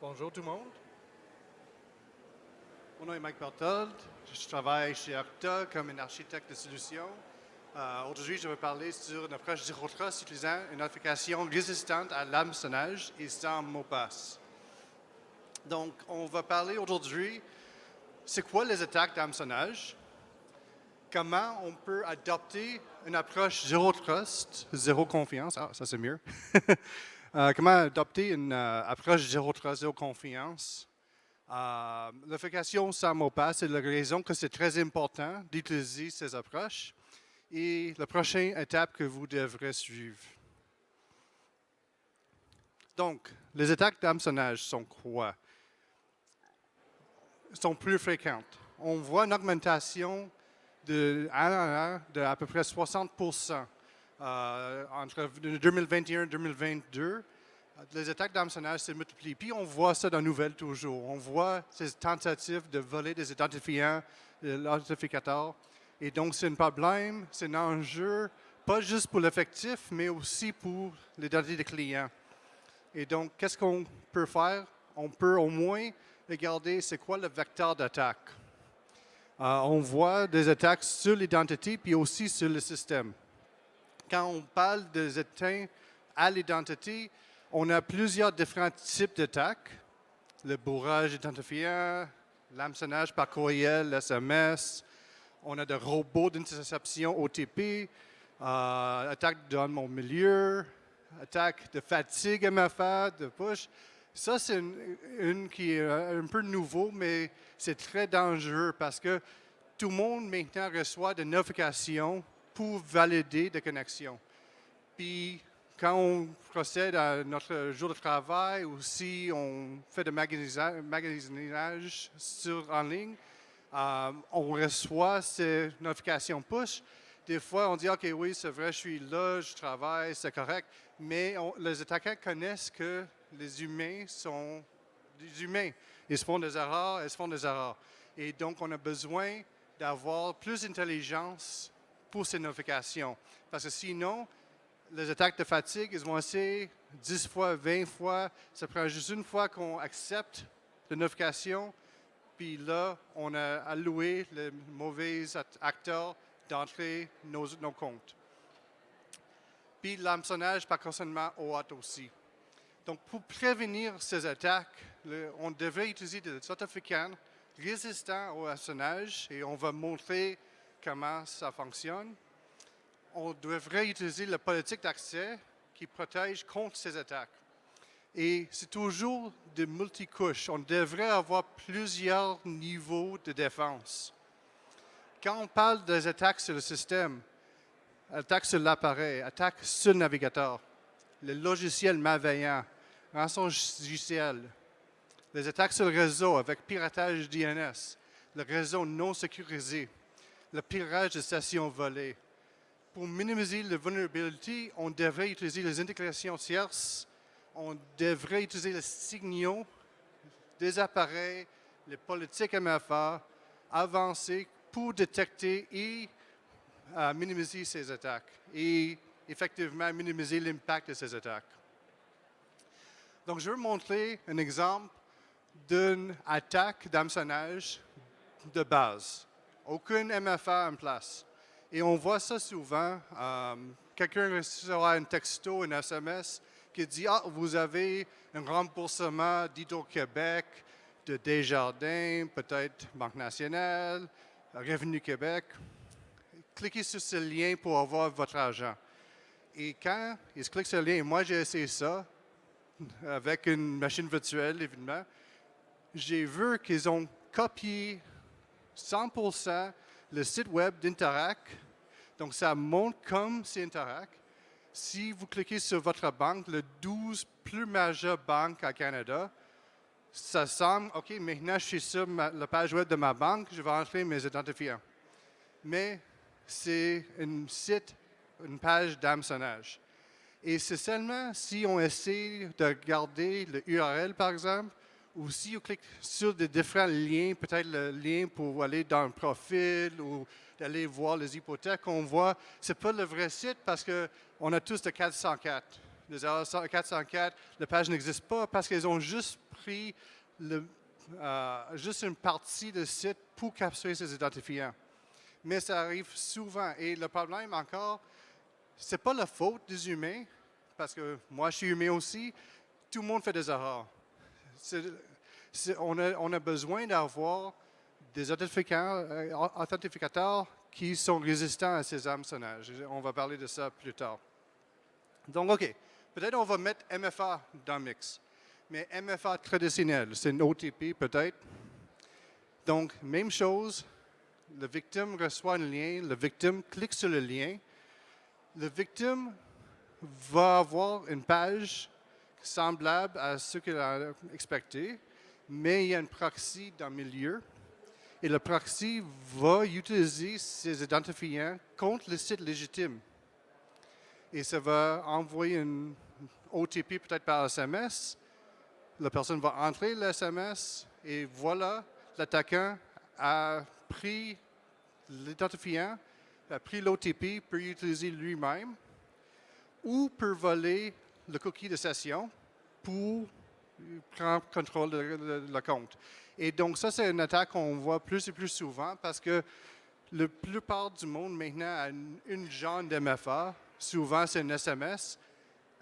Bonjour tout le monde. Mon nom est Mike Berthold. Je travaille chez Okta comme un architecte de solutions. Aujourd'hui, je vais parler sur une approche Zero Trust utilisant une application résistante à l'hameçonnage et sans mot de passe. Donc, on va parler aujourd'hui, c'est quoi les attaques d'hameçonnage? Comment on peut adopter une approche Zero Trust, zéro confiance, ça c'est mieux. Comment adopter une approche Zero Trust, zéro confiance? L'application sans mot de passe, c'est la raison que c'est très important d'utiliser ces approches et la prochaine étape que vous devrez suivre. Donc, les attaques d'hameçonnage sont quoi? Sont plus fréquentes. On voit une augmentation de à peu près 60% entre 2021 et 2022. Les attaques d'hameçonnage se multiplient. Puis on voit ça dans les nouvelles toujours. On voit ces tentatives de voler des identifiants, l'identificateur. Et donc, c'est un problème, c'est un enjeu, pas juste pour l'effectif, mais aussi pour l'identité des clients. Et donc, qu'est-ce qu'on peut faire? On peut au moins regarder c'est quoi le vecteur d'attaque. On voit des attaques sur l'identité, puis aussi sur le système. Quand on parle des atteintes à l'identité, on a plusieurs différents types d'attaques. Le bourrage identifiant, l'hameçonnage par courriel, SMS. On a des robots d'interception OTP, attaque dans mon milieu, attaque de fatigue MFA, de push. Ça, c'est une qui est un peu nouveau, mais c'est très dangereux parce que tout le monde maintenant reçoit des notifications pour valider des connexions. Puis, quand on procède à notre jour de travail ou si on fait de magasinage en ligne, on reçoit ces notifications push. Des fois, on dit « OK, oui, c'est vrai, je suis là, je travaille, c'est correct. » Mais les attaquants connaissent que les humains sont des humains. Ils se font des erreurs, elles se font des erreurs. Et donc, on a besoin d'avoir plus d'intelligence pour ces notifications. Parce que sinon, les attaques de fatigue, ils vont essayer 10 fois, 20 fois. Ça prend juste une fois qu'on accepte la notification. Puis là, on a alloué les mauvais acteurs d'entrer nos comptes. Puis l'hameçonnage par conditionnement OAuth aussi. Donc, pour prévenir ces attaques, on devrait utiliser des certificats résistants au hameçonnage et on va montrer comment ça fonctionne. On devrait utiliser la politique d'accès qui protège contre ces attaques. Et c'est toujours de multicouches. On devrait avoir plusieurs niveaux de défense. Quand on parle des attaques sur le système, attaques sur l'appareil, attaques sur le navigateur, le logiciel malveillant, rançongiciel, les attaques sur le réseau avec piratage DNS, le réseau non sécurisé, le piratage de stations volées. Pour minimiser la vulnérabilité, on devrait utiliser les intégrations tierces, on devrait utiliser les signaux des appareils, les politiques MFA avancées pour détecter et minimiser ces attaques et effectivement minimiser l'impact de ces attaques. Donc, je vais vous montrer un exemple d'une attaque d'hameçonnage de base. Aucune MFA en place. Et on voit ça souvent. Quelqu'un recevra un texto, un SMS qui dit « Ah, vous avez un remboursement d'Hydro-Québec, de Desjardins, peut-être Banque nationale, Revenu Québec. Cliquez sur ce lien pour avoir votre argent. » Et quand ils cliquent sur le lien, et moi j'ai essayé ça avec une machine virtuelle, évidemment, j'ai vu qu'ils ont copié 100% le site web d'Interac. Donc, ça montre comme c'est Interac. Si vous cliquez sur votre banque, le 12 plus majeures banques au Canada, ça semble, OK, maintenant je suis sur la page web de ma banque, je vais entrer mes identifiants. Mais c'est un site, une page d'hameçonnage. Et c'est seulement si on essaie de regarder le URL, par exemple, ou si on clique sur des différents liens, peut-être le lien pour aller dans un profil ou d'aller voir les hypothèques, on voit, ce n'est pas le vrai site parce qu'on a tous de 404. les erreurs 404, la page n'existe pas parce qu'ils ont juste pris juste une partie du site pour capturer ces identifiants. Mais ça arrive souvent. Et le problème encore, ce n'est pas la faute des humains, parce que moi je suis humain aussi, tout le monde fait des erreurs. On a besoin d'avoir des authentificateurs qui sont résistants à ces hameçonnages. On va parler de ça plus tard. Donc, OK, peut-être on va mettre MFA dans le mix. Mais MFA traditionnel, c'est une OTP peut-être. Donc, même chose, la victime reçoit un lien, la victime clique sur le lien. La victime va avoir une page semblable à ce qu'elle a expecté, mais il y a un proxy dans le milieu. Et le proxy va utiliser ces identifiants contre le site légitime. Et ça va envoyer une OTP peut-être par SMS. La personne va entrer le SMS et voilà, l'attaquant a pris l'identifiant, a pris l'OTP pour l'utiliser lui-même ou pour voler le cookie de session pour prendre contrôle de le compte. Et donc ça, c'est une attaque qu'on voit plus et plus souvent parce que la plupart du monde maintenant a une genre d'MFA. Souvent, c'est un SMS.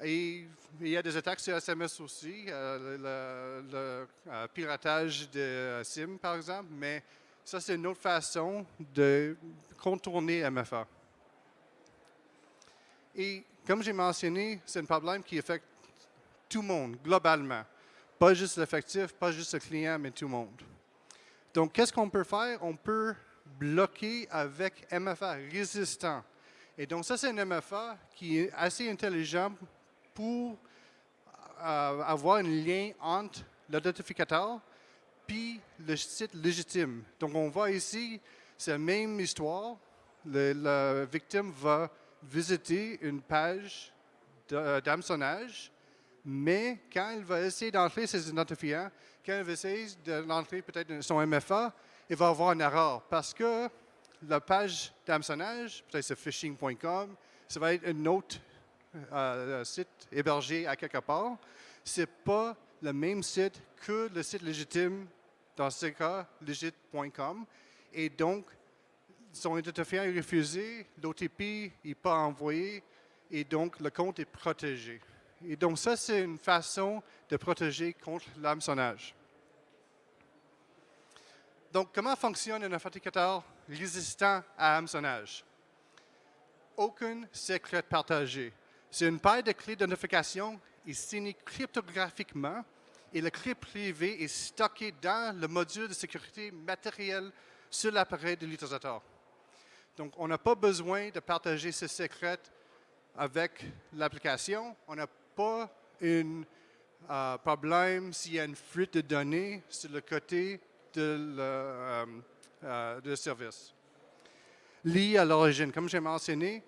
Et il y a des attaques sur SMS aussi, le piratage de SIM, par exemple, mais ça, c'est une autre façon de contourner MFA. Et comme j'ai mentionné, c'est un problème qui affecte tout le monde, globalement. Pas juste l'effectif, pas juste le client, mais tout le monde. Donc, qu'est-ce qu'on peut faire? On peut bloquer avec MFA résistant. Et donc, ça, c'est un MFA qui est assez intelligent pour avoir un lien entre l'identificateur puis le site légitime. Donc, on voit ici, c'est la même histoire. La victime va visiter une page d'hameçonnage, mais quand elle va essayer d'entrer ses identifiants, quand elle va essayer d'entrer peut-être son MFA, il va avoir une erreur parce que la page d'hameçonnage, peut-être c'est phishing.com, ça va être un autre site hébergé à quelque part. Ce n'est pas le même site que le site légitime, dans ce cas, legit.com. Et donc, son identifiant est refusé, l'OTP n'est pas envoyé, et donc le compte est protégé. Et donc, ça, c'est une façon de protéger contre l'hameçonnage. Donc, comment fonctionne un authentificateur résistant à hameçonnage? Aucun secret partagé. C'est une paire de clés d'identification est signée cryptographiquement et la clé privée est stockée dans le module de sécurité matériel sur l'appareil de l'utilisateur. Donc, on n'a pas besoin de partager ce secret avec l'application. On n'a pas un problème s'il y a une fuite de données sur le côté de le service. Lié à l'origine, comme j'ai mentionné,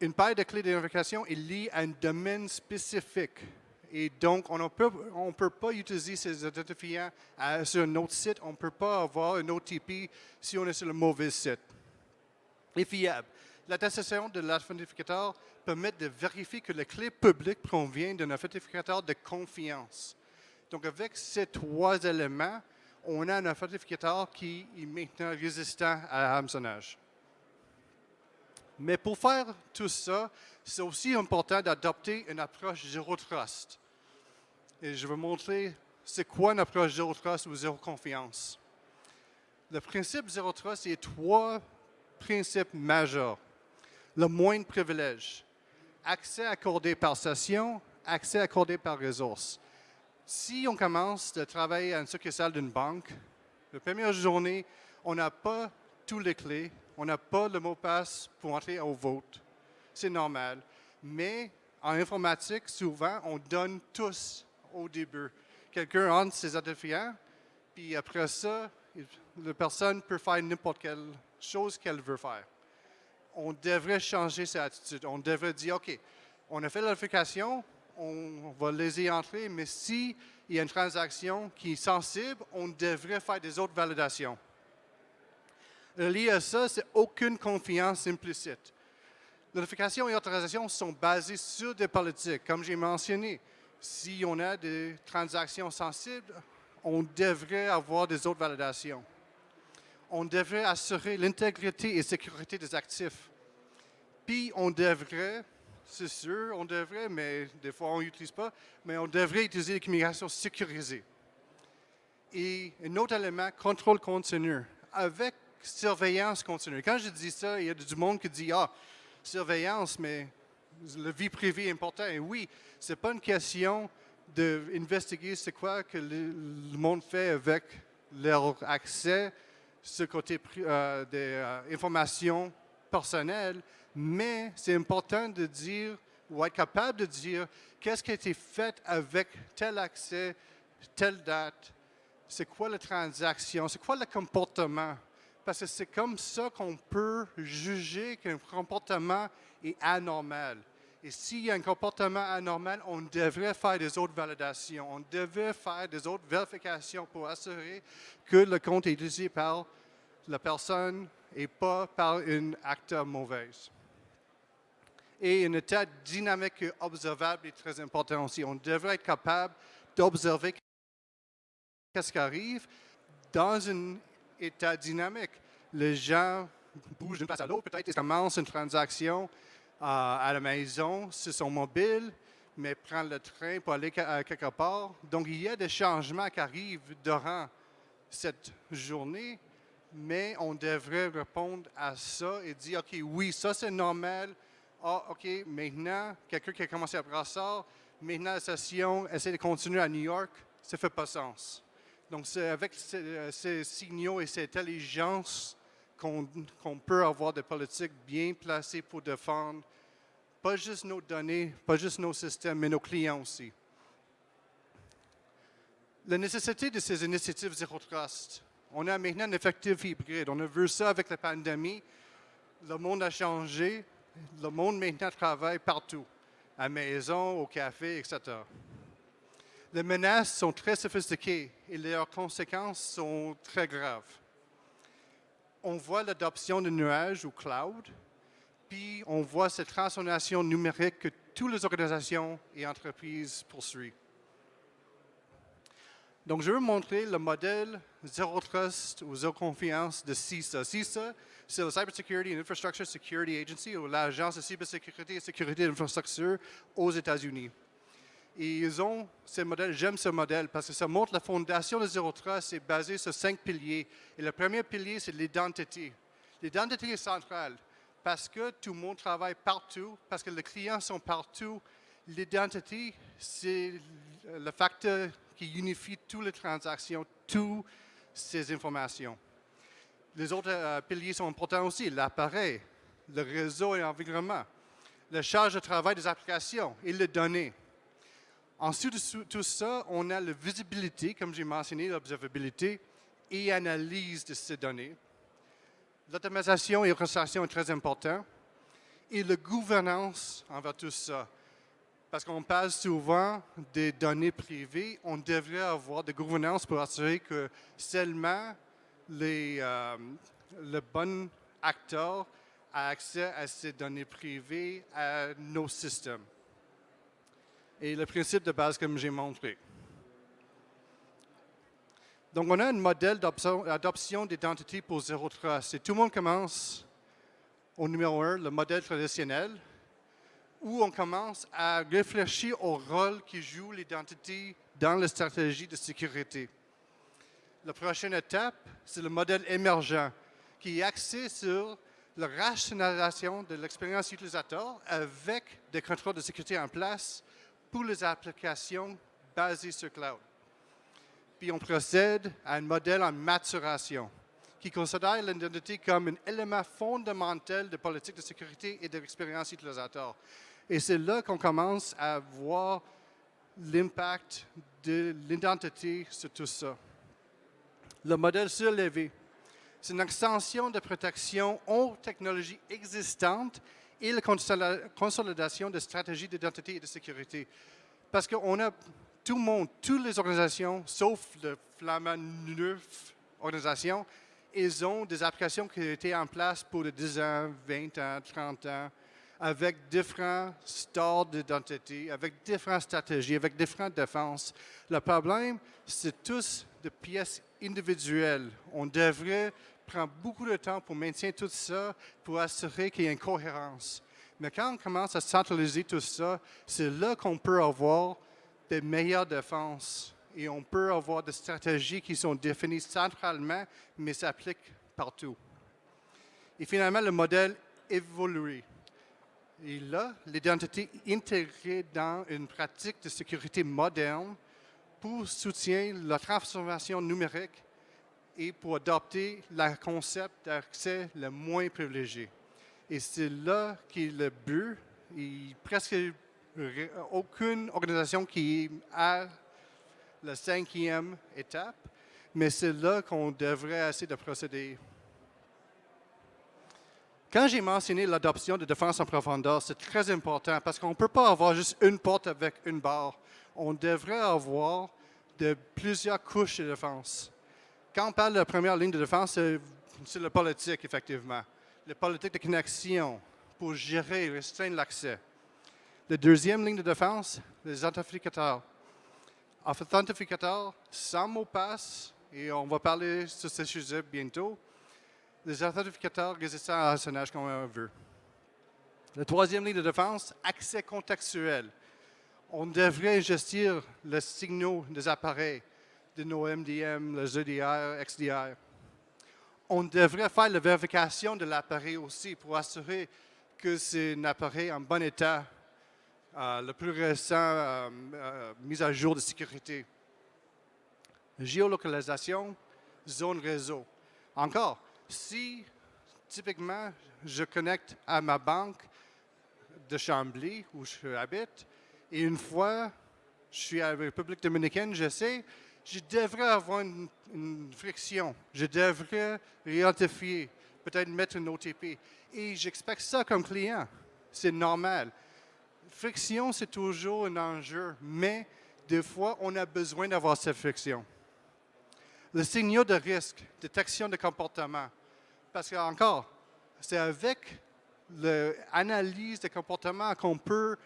une paire de clés d'identification est liée à un domaine spécifique. Et donc, on ne peut pas utiliser ces identifiants sur un autre site. On ne peut pas avoir un OTP si on est sur le mauvais site. Et fiable. L'attestation de l'authentificateur permet de vérifier que la clé publique provient d'un authentificateur de confiance. Donc, avec ces trois éléments, on a un authentificateur qui est maintenant résistant à hameçonnage. Mais pour faire tout ça, c'est aussi important d'adopter une approche zéro trust. Et je vais montrer c'est quoi une approche zéro trust ou zéro confiance. Le principe zéro trust, il y a trois principes majeurs. Le moindre privilège, accès accordé par session, accès accordé par ressource. Si on commence à travailler à une succursale d'une banque, la première journée, on n'a pas toutes les clés, on n'a pas le mot de passe pour entrer au vote. C'est normal. Mais en informatique, souvent, on donne tous au début. Quelqu'un entre ses identifiants, puis après ça, la personne peut faire n'importe quelle chose qu'elle veut faire. On devrait changer cette attitude. On devrait dire, OK, on a fait la vérification, on va laisser entrer, mais s'il y a une transaction qui est sensible, on devrait faire des autres validations. Lié à ça, c'est aucune confiance implicite. Notification et autorisation sont basées sur des politiques. Comme j'ai mentionné, si on a des transactions sensibles, on devrait avoir des autres validations. On devrait assurer l'intégrité et sécurité des actifs. Puis on devrait, c'est sûr, on devrait, mais des fois on n'utilise pas, mais on devrait utiliser les communications sécurisées. Et un autre élément, contrôle continu, avec surveillance continue. Quand je dis ça, il y a du monde qui dit « Ah, surveillance, mais la vie privée est importante. » Et oui, ce n'est pas une question d'investiguer c'est quoi que le monde fait avec leur accès, ce côté des informations personnelles, mais c'est important de dire, ou être capable de dire, qu'est-ce qui a été fait avec tel accès, telle date, c'est quoi la transaction, c'est quoi le comportement. Parce que c'est comme ça qu'on peut juger qu'un comportement est anormal. Et s'il y a un comportement anormal, on devrait faire des autres validations. On devrait faire des autres vérifications pour assurer que le compte est utilisé par la personne et pas par une acteur mauvaise. Et un état dynamique et observable est très important aussi. On devrait être capable d'observer ce qui arrive dans un état dynamique. Les gens bougent d'une place à l'autre. Peut-être qu'ils commencent une transaction à la maison sur son mobile, mais prennent le train pour aller quelque part. Donc, il y a des changements qui arrivent durant cette journée, mais on devrait répondre à ça et dire, OK, oui, ça c'est normal. Ah, OK, maintenant, quelqu'un qui a commencé à Brassard, maintenant la session essaie de continuer à New York, ça ne fait pas sens. Donc, c'est avec ces signaux et cette intelligence qu'on peut avoir des politiques bien placées pour défendre pas juste nos données, pas juste nos systèmes, mais nos clients aussi. La nécessité de ces initiatives Zero Trust. On a maintenant un effectif hybride. On a vu ça avec la pandémie. Le monde a changé. Le monde maintenant travaille partout, à la maison, au café, etc. Les menaces sont très sophistiquées et leurs conséquences sont très graves. On voit l'adoption de nuages ou cloud, puis on voit cette transformation numérique que toutes les organisations et entreprises poursuivent. Donc, je vais vous montrer le modèle Zero Trust ou Zero Confiance de CISA. CISA, c'est le Cybersecurity and Infrastructure Security Agency, ou l'Agence de cybersécurité et sécurité d'infrastructure aux États-Unis. Et ils ont ce modèle, j'aime ce modèle parce que ça montre la fondation de Zero Trust est basée sur 5 piliers. Et le premier pilier, c'est l'identité. L'identité est centrale parce que tout le monde travaille partout, parce que les clients sont partout. L'identité, c'est le facteur qui unifie toutes les transactions, toutes ces informations. Les autres piliers sont importants aussi, l'appareil, le réseau et l'environnement, la charge de travail des applications et les données. Ensuite de tout ça, on a la visibilité, comme j'ai mentionné, l'observabilité et analyse de ces données. L'automatisation et l'orchestration est très important. Et la gouvernance envers tout ça. Parce qu'on parle souvent des données privées, on devrait avoir de gouvernance pour assurer que seulement le bon acteur a accès à ces données privées, à nos systèmes. Et le principe de base comme j'ai montré. Donc, on a un modèle d'adoption d'identité pour Zero Trust. Et tout le monde commence au numéro 1, le modèle traditionnel, où on commence à réfléchir au rôle qui joue l'identité dans la stratégie de sécurité. La prochaine étape, c'est le modèle émergent, qui est axé sur la rationalisation de l'expérience utilisateur avec des contrôles de sécurité en place pour les applications basées sur cloud. Puis on procède à un modèle en maturation qui considère l'identité comme un élément fondamental de politique de sécurité et de l'expérience utilisateur. Et c'est là qu'on commence à voir l'impact de l'identité sur tout ça. Le modèle surélevé, c'est une extension de protection aux technologies existantes et la consolidation de stratégies d'identité et de sécurité. Parce qu'on a tout le monde, toutes les organisations, sauf le flamand neuf organisation, ils ont des applications qui ont été en place pour 10 ans, 20 ans, 30 ans. avec différents stores d'identité, avec différentes stratégies, avec différentes défenses. Le problème, c'est tous des pièces individuelles. On devrait prendre beaucoup de temps pour maintenir tout ça, pour assurer qu'il y ait une cohérence. Mais quand on commence à centraliser tout ça, c'est là qu'on peut avoir des meilleures défenses et on peut avoir des stratégies qui sont définies centralement, mais s'appliquent partout. Et finalement, le modèle évolue. Et là, l'identité intégrée dans une pratique de sécurité moderne pour soutenir la transformation numérique et pour adopter le concept d'accès le moins privilégié. Et c'est là qu'est le but. Il n'y a presque aucune organisation qui a la 5e étape, mais c'est là qu'on devrait essayer de procéder. Quand j'ai mentionné l'adoption de défense en profondeur, c'est très important parce qu'on ne peut pas avoir juste une porte avec une barre. On devrait avoir plusieurs couches de défense. Quand on parle de la première ligne de défense, c'est le politique, effectivement. Le politique de connexion pour gérer et restreindre l'accès. La deuxième ligne de défense, les authentificateurs. Authentificateurs sans mot de passe, et on va parler sur ce sujet bientôt. Les authentificateurs résistants à hameçonnage comme on veut. La troisième ligne de défense, accès contextuel. On devrait gestir les signaux des appareils, de nos MDM, les EDR, XDR. On devrait faire la vérification de l'appareil aussi pour assurer que c'est un appareil en bon état, le plus récent mise à jour de sécurité. Géolocalisation, zone réseau. Encore, si typiquement je connecte à ma banque de Chambly où je habite et une fois je suis à la République dominicaine, je devrais avoir une friction. Je devrais réidentifier, peut-être mettre une OTP. Et j'expecte ça comme client. C'est normal. Friction, c'est toujours un enjeu, mais des fois, on a besoin d'avoir cette friction. Le signaux de risque, détection de comportement. Parce que, encore, c'est avec l'analyse de comportement qu'on peut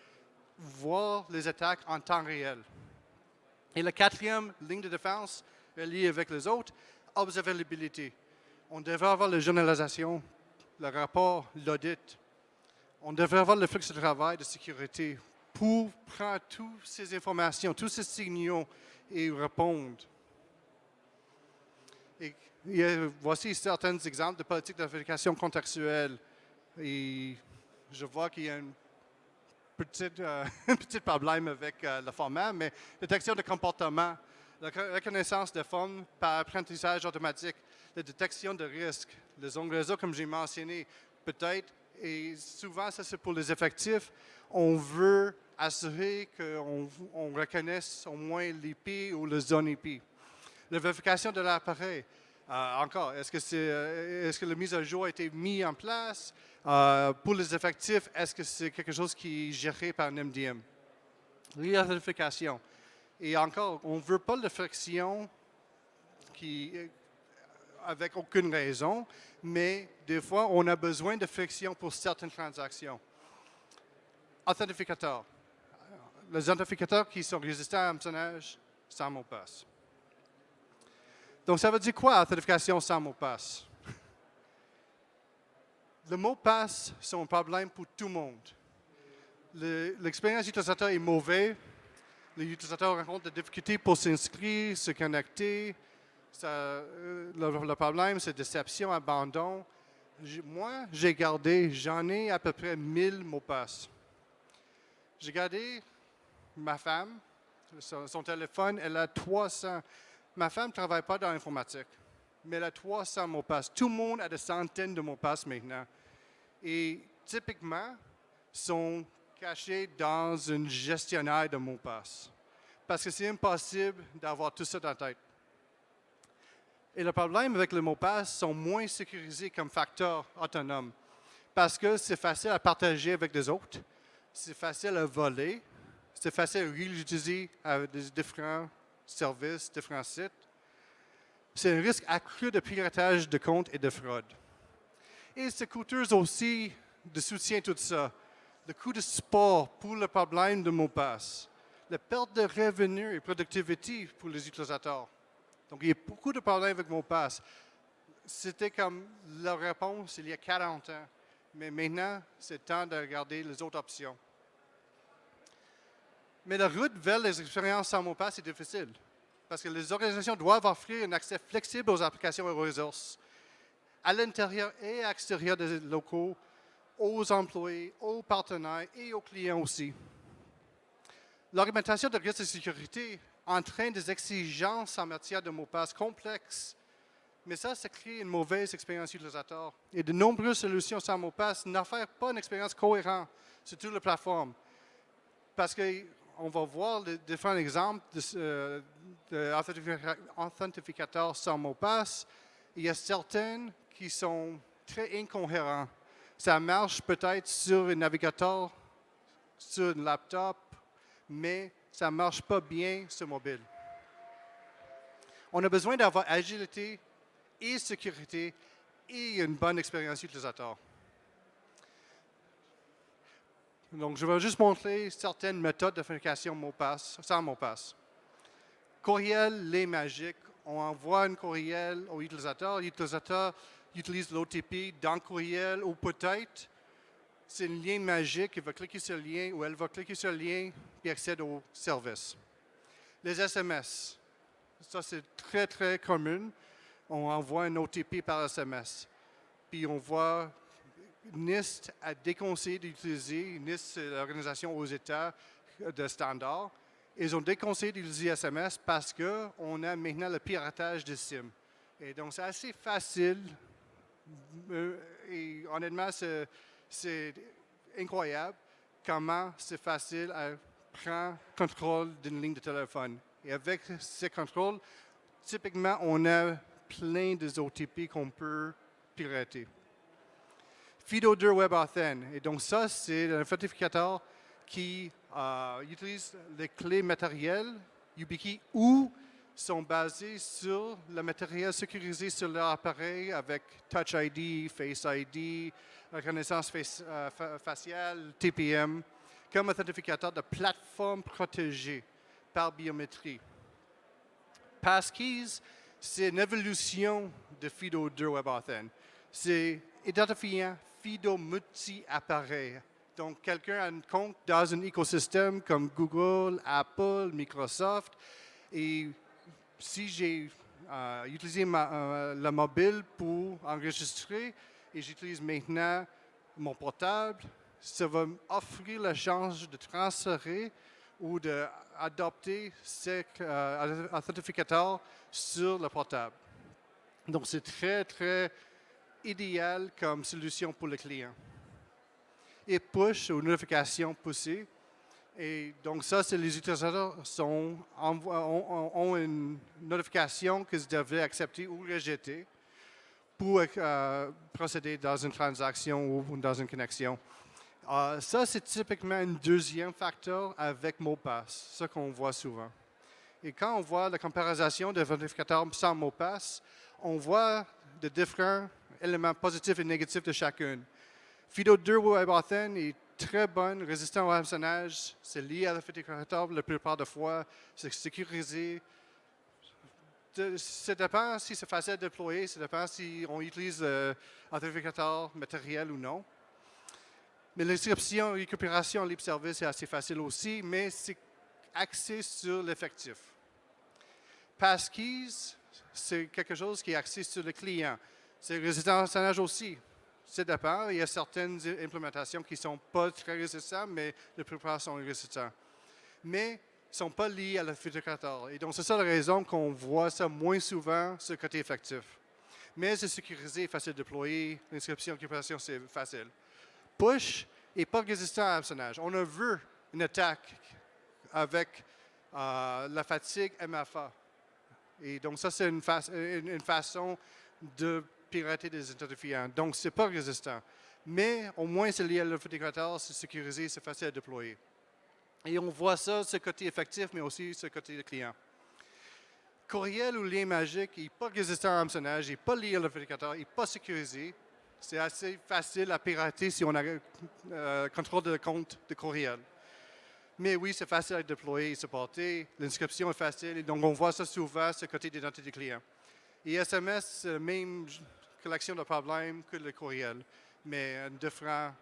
voir les attaques en temps réel. Et la quatrième ligne de défense, liée avec les autres, observabilité. On devrait avoir la journalisation, le rapport, l'audit. On devrait avoir le flux de travail de sécurité pour prendre toutes ces informations, tous ces signaux et répondre. Et voici certains exemples de politiques d'authentification contextuelle. Et je vois qu'il y a un petit problème avec le format, mais détection de comportement, la reconnaissance de formes par apprentissage automatique, la détection de risques, les zones réseau, comme j'ai mentionné, peut-être, et souvent ça c'est pour les effectifs, on veut assurer qu'on reconnaisse au moins l'IP ou la zone IP. La vérification de l'appareil. Encore, est-ce que la mise à jour a été mise en place? Pour les effectifs, est-ce que c'est quelque chose qui est géré par un MDM? L'identification. Et encore, on ne veut pas de friction avec aucune raison, mais des fois, on a besoin de friction pour certaines transactions. Authentificateurs. Les authentificateurs qui sont résistants à hameçonnage sans mot de passe. Donc, ça veut dire quoi, authentification sans mot de passe? Le mot de passe, c'est un problème pour tout le monde. L'expérience utilisateur est mauvaise. Les utilisateurs rencontrent des difficultés pour s'inscrire, se connecter. Le problème, c'est déception, abandon. Moi, j'en ai à peu près 1000 mots de passe. J'ai gardé ma femme, son téléphone, elle a 300. Ma femme ne travaille pas dans l'informatique, mais elle a 300 mots de passe. Tout le monde a des centaines de mots de passe maintenant. Et typiquement, sont cachés dans un gestionnaire de mots de passe. Parce que c'est impossible d'avoir tout ça dans la tête. Et le problème avec les mots de passe sont moins sécurisés comme facteur autonome. Parce que c'est facile à partager avec les autres, c'est facile à voler, c'est facile à réutiliser avec des différents services, différents sites. C'est un risque accru de piratage de comptes et de fraude. Et c'est coûteux aussi de soutien tout ça. le coût de support pour le problème de mot de passe, la perte de revenus et productivité pour les utilisateurs. Donc, il y a beaucoup de problèmes avec mot de passe. C'était comme la réponse il y a 40 ans. Mais maintenant, c'est temps de regarder les autres options. Mais la route vers les expériences sans mot de passe est difficile. Parce que les organisations doivent offrir un accès flexible aux applications et aux ressources, à l'intérieur et à l'extérieur des locaux, aux employés, aux partenaires et aux clients aussi. L'augmentation de risques de sécurité entraîne des exigences en matière de mots de passe complexes, mais ça crée une mauvaise expérience utilisateur. Et de nombreuses solutions sans mot de passe n'offrent pas une expérience cohérente sur toute la plateforme. Parce qu'on va voir les différents exemples d'authentificateurs sans mot de passe. Il y a certains qui sont très incohérents. Ça marche peut-être sur un navigateur, sur un laptop, mais ça ne marche pas bien sur mobile. On a besoin d'avoir agilité et sécurité et une bonne expérience utilisateur. Donc, je vais juste montrer certaines méthodes d'authentification sans mot de passe. Courriel, les magiques. On envoie un courriel au utilisateur. L'utilisateur utilise l'OTP dans le courriel ou peut-être c'est un lien magique. Il va cliquer sur le lien ou elle va cliquer sur le lien et accéder au service. Les SMS. Ça, c'est très, très commun. On envoie un OTP par SMS. Puis on voit NIST a déconseillé d'utiliser, NIST c'est l'organisation aux États de standards, ils ont déconseillé d'utiliser SMS parce qu'on a maintenant le piratage des SIM. Et donc c'est assez facile et honnêtement c'est incroyable comment c'est facile à prendre contrôle d'une ligne de téléphone. Et avec ces contrôles, typiquement on a plein de OTP qu'on peut pirater. FIDO2 WebAuthn. Et donc ça, c'est un authentificateur qui utilise les clés matérielles YubiKey ou sont basées sur le matériel sécurisé sur leur appareil avec Touch ID, Face ID, reconnaissance faciale, TPM, comme authentificateur de plateforme protégée par biométrie. Passkeys, c'est une évolution de FIDO2 WebAuthn. C'est identifiant FIDO multi-appareil. Donc, quelqu'un a un compte dans un écosystème comme Google, Apple, Microsoft. Et si j'ai utilisé le mobile pour enregistrer et j'utilise maintenant mon portable, ça va m'offrir la chance de transférer ou d'adopter cet authentificateur sur le portable. Donc, c'est très, très idéal comme solution pour le client. Et push ou notification poussée. Et donc ça, c'est les utilisateurs ont une notification qu'ils devraient accepter ou rejeter pour procéder dans une transaction ou dans une connexion. Ça, c'est typiquement un deuxième facteur avec mot de passe, ce qu'on voit souvent. Et quand on voit la comparaison des authentificateurs sans mot de passe, on voit de différents éléments positifs et négatifs de chacune. FIDO2 WebAuthn est très bonne, résistant au hameçonnage. C'est lié à l'authentificateur la plupart des fois. C'est sécurisé. Ça dépend si c'est facile à déployer. Ça dépend si on utilise l'authentificateur matériel ou non. Mais l'inscription et récupération en libre service est assez facile aussi, mais c'est axé sur l'effectif. Passkeys, c'est quelque chose qui est axé sur le client. C'est résistant au hameçonnage aussi. Ça dépend. Il y a certaines implémentations qui ne sont pas très résistantes, mais la plupart sont résistants. Mais ne sont pas liées à l'authentificateur. Et donc, c'est ça la raison qu'on voit ça moins souvent sur le côté effectif. Mais c'est sécurisé, facile à déployer. L'inscription et récupération, c'est facile. Push n'est pas résistant à l'hameçonnage. On a vu une attaque avec la fatigue MFA. Et donc, ça, c'est une façon de pirater des identifiants. Donc, ce n'est pas résistant. Mais au moins, c'est lié à l'authentificateur, c'est sécurisé, c'est facile à déployer. Et on voit ça, ce côté effectif, mais aussi ce côté de client. Courriel ou lien magique, il n'est pas résistant à hameçonnage, il n'est pas lié à l'authentificateur, il n'est pas sécurisé. C'est assez facile à pirater si on a contrôle de compte de courriel. Mais oui, c'est facile à déployer et supporter. L'inscription est facile et donc on voit ça souvent, ce côté d'identité client. Et SMS, c'est la même collection de problèmes que le courriel, mais une différente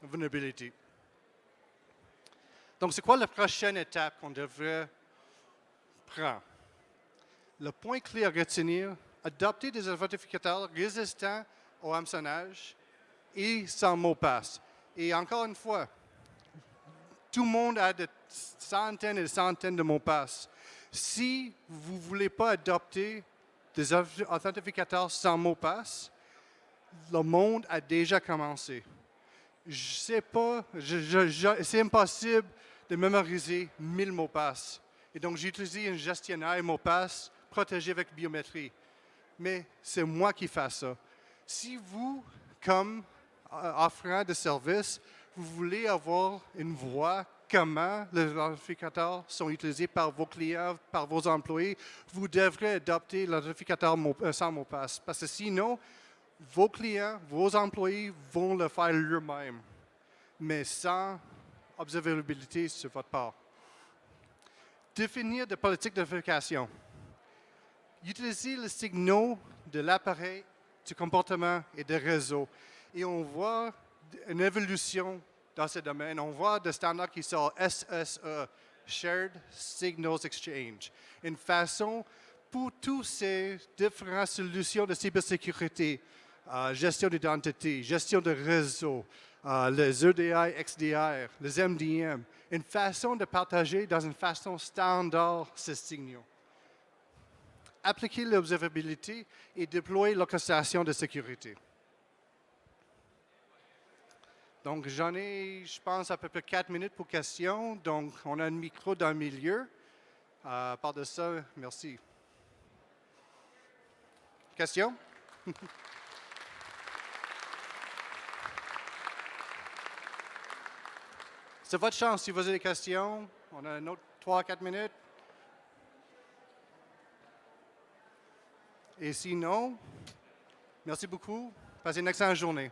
vulnérabilité. Donc, c'est quoi la prochaine étape qu'on devrait prendre? Le point clé à retenir, adopter des authentificateurs résistants au hameçonnage et sans mot de passe. Et encore une fois, tout le monde a des centaines et des centaines de mots de passe. Si vous ne voulez pas adopter des authentificateurs sans mot de passe, le monde a déjà commencé. Je sais pas, c'est impossible de mémoriser 1000 mots de passe. Et donc, j'ai utilisé un gestionnaire mot de passe protégé avec biométrie. Mais c'est moi qui fais ça. Si vous, comme offrant de services, vous voulez avoir une voie comment les authentificateurs sont utilisés par vos clients, par vos employés, vous devrez adopter l'authentificateur sans mot de passe. Parce que sinon, vos clients, vos employés vont le faire eux-mêmes, mais sans observabilité sur votre part. Définir des politiques de vérification. Utilisez les signaux de l'appareil, du comportement et des réseaux. Et on voit une évolution dans ce domaine. On voit des standards qui sont SSE, Shared Signals Exchange, une façon pour toutes ces différentes solutions de cybersécurité, gestion d'identité, gestion de réseau, les EDI, XDR, les MDM, une façon de partager dans une façon standard ces signaux. Appliquer l'observabilité et déployer l'orchestration de sécurité. Donc, j'en ai, je pense, à peu près 4 minutes pour questions. Donc, on a un micro dans le milieu. À part de ça, merci. Questions? C'est votre chance si vous avez des questions. On a un autre 3-4 minutes. Et sinon, merci beaucoup. Passez une excellente journée.